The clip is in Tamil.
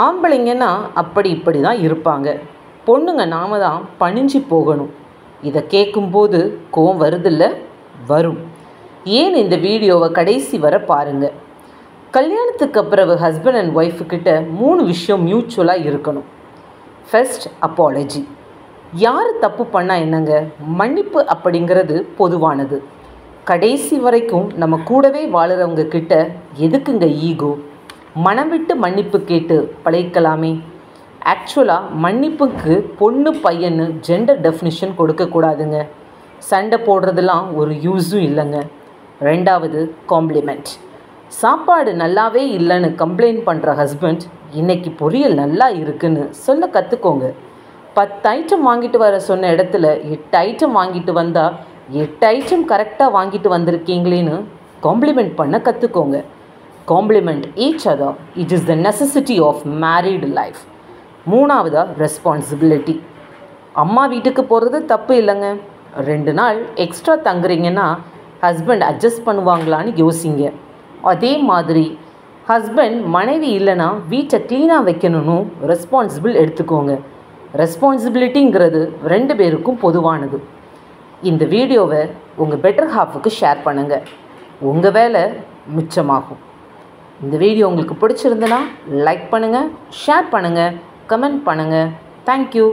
ஆம்பளைங்கன்னா அப்படி இப்படி தான் இருப்பாங்க, பொண்ணுங்க நாம தான் பணிஞ்சு போகணும். இதை கேட்கும்போது கோவம் வருதில்ல? வரும். ஏன் இந்த வீடியோவை கடைசி வர பாருங்கள். கல்யாணத்துக்கு அப்புறம் ஹஸ்பண்ட் அண்ட் ஒய்ஃபுக்கிட்ட 3 விஷயம் மியூச்சுவலாக இருக்கணும். First, apology. யார் தப்பு பண்ணால் என்னங்க, மன்னிப்பு அப்படிங்கிறது பொதுவானது. கடைசி வரைக்கும் நம்ம கூடவே வாழுறவங்க கிட்ட எதுக்குங்க ஈகோ? மனம் விட்டு மன்னிப்பு கேட்டு பழகிக்கலாமே. ஆக்சுவலாக மன்னிப்புக்கு பொண்ணு பையன்னு ஜெண்டர் டெஃபினிஷன் கொடுக்கக்கூடாதுங்க. சண்டை போடுறதுலாம் ஒரு யூஸும் இல்லைங்க. ரெண்டாவது, காம்ப்ளிமெண்ட். சாப்பாடு நல்லாவே இல்லைன்னு கம்ப்ளைண்ட் பண்ணுற ஹஸ்பண்ட், இன்றைக்கி பொரியல் நல்லா இருக்குன்னு சொல்ல கற்றுக்கோங்க. 10 ஐட்டம் வாங்கிட்டு வர சொன்ன இடத்துல 8 ஐட்டம் வாங்கிட்டு வந்தால் 8 ஐட்டம் கரெக்டாக வாங்கிட்டு வந்திருக்கீங்களேன்னு காம்ப்ளிமெண்ட் பண்ண கற்றுக்கோங்க. Compliment each other, it is the necessity of married life. மூணாவதாக, ரெஸ்பான்சிபிலிட்டி. அம்மா வீட்டுக்கு போகிறது தப்பு இல்லைங்க. 2 நாள் எக்ஸ்ட்ரா தங்குறீங்கன்னா ஹஸ்பண்ட் அட்ஜஸ்ட் பண்ணுவாங்களான்னு யோசிங்க. அதே மாதிரி ஹஸ்பண்ட் மனைவி இல்லைன்னா வீட்டை க்ளீனாக வைக்கணும்னு ரெஸ்பான்சிபிள் எடுத்துக்கோங்க. ரெஸ்பான்சிபிலிட்டிங்கிறது 2 பேருக்கும் பொதுவானது. இந்த வீடியோவை உங்கள் பெட்டர் ஹாஃபுக்கு ஷேர் பண்ணுங்கள். உங்கள் வேலை மிச்சமாகும். இந்த வீடியோ உங்களுக்கு பிடிச்சிருந்துன்னா லைக் பண்ணுங்கள், ஷேர் பண்ணுங்கள், கமெண்ட் பண்ணுங்கள். தேங்க்யூ.